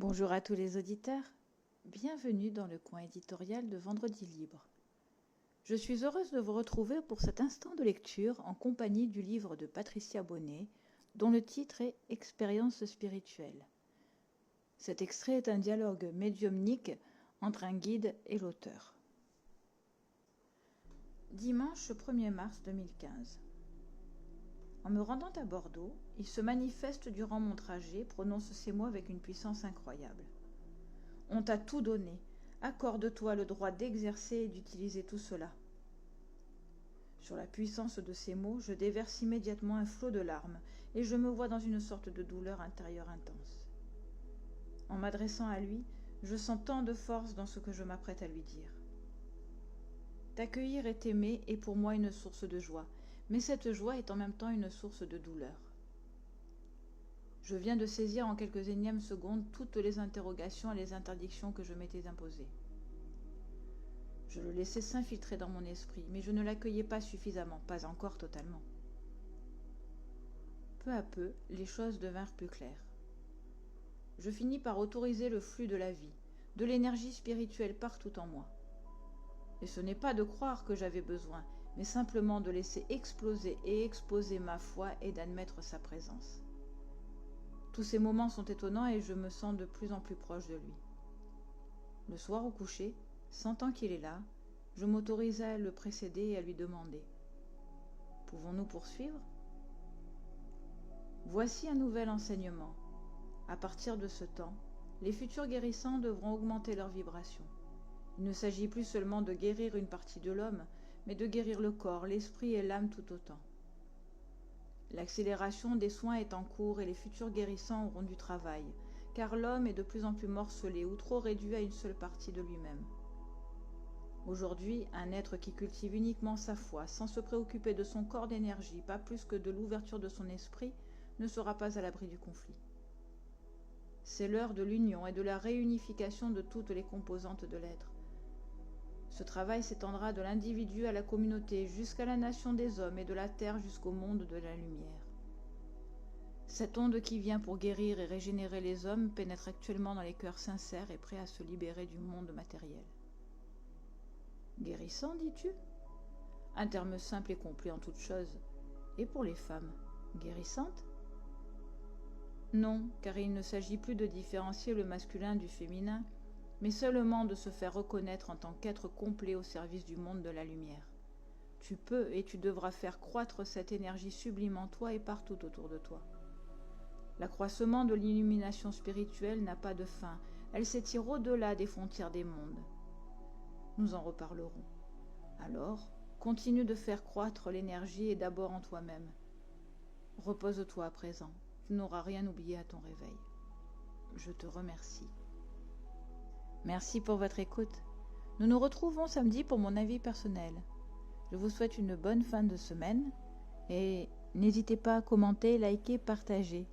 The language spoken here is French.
Bonjour à tous les auditeurs, bienvenue dans le coin éditorial de Vendredi Libre. Je suis heureuse de vous retrouver pour cet instant de lecture en compagnie du livre de Patricia Bonnet, dont le titre est « Expérience spirituelle ». Cet extrait est un dialogue médiumnique entre un guide et l'auteur. Dimanche 1er mars 2015. En me rendant à Bordeaux, il se manifeste durant mon trajet, prononce ces mots avec une puissance incroyable. On t'a tout donné, accorde-toi le droit d'exercer et d'utiliser tout cela. Sur la puissance de ces mots, je déverse immédiatement un flot de larmes et je me vois dans une sorte de douleur intérieure intense. En m'adressant à lui, je sens tant de force dans ce que je m'apprête à lui dire. T'accueillir et t'aimer est pour moi une source de joie, mais cette joie est en même temps une source de douleur. Je viens de saisir en quelques énièmes secondes toutes les interrogations et les interdictions que je m'étais imposées. Je le laissais s'infiltrer dans mon esprit, mais je ne l'accueillais pas suffisamment, pas encore totalement. Peu à peu, les choses devinrent plus claires. Je finis par autoriser le flux de la vie, de l'énergie spirituelle partout en moi. Et ce n'est pas de croire que j'avais besoin, mais simplement de laisser exploser et exposer ma foi et d'admettre sa présence. Tous ces moments sont étonnants et je me sens de plus en plus proche de lui. Le soir au coucher, sentant qu'il est là, je m'autorise à le précéder et à lui demander « Pouvons-nous poursuivre ?» Voici un nouvel enseignement. À partir de ce temps, les futurs guérissants devront augmenter leur vibration. Il ne s'agit plus seulement de guérir une partie de l'homme, mais de guérir le corps, l'esprit et l'âme tout autant. L'accélération des soins est en cours et les futurs guérissants auront du travail, car l'homme est de plus en plus morcelé ou trop réduit à une seule partie de lui-même. Aujourd'hui, un être qui cultive uniquement sa foi, sans se préoccuper de son corps d'énergie, pas plus que de l'ouverture de son esprit, ne sera pas à l'abri du conflit. C'est l'heure de l'union et de la réunification de toutes les composantes de l'être. Ce travail s'étendra de l'individu à la communauté jusqu'à la nation des hommes et de la terre jusqu'au monde de la lumière. Cette onde qui vient pour guérir et régénérer les hommes pénètre actuellement dans les cœurs sincères et prêts à se libérer du monde matériel. Guérissant, dis-tu ? Un terme simple et complet en toute chose. Et pour les femmes, guérissantes ? Non, car il ne s'agit plus de différencier le masculin du féminin, mais seulement de se faire reconnaître en tant qu'être complet au service du monde de la lumière. Tu peux et tu devras faire croître cette énergie sublime en toi et partout autour de toi. L'accroissement de l'illumination spirituelle n'a pas de fin, elle s'étire au-delà des frontières des mondes. Nous en reparlerons. Alors, continue de faire croître l'énergie et d'abord en toi-même. Repose-toi à présent, tu n'auras rien oublié à ton réveil. Je te remercie. Merci pour votre écoute. Nous nous retrouvons samedi pour mon avis personnel. Je vous souhaite une bonne fin de semaine et n'hésitez pas à commenter, liker, partager.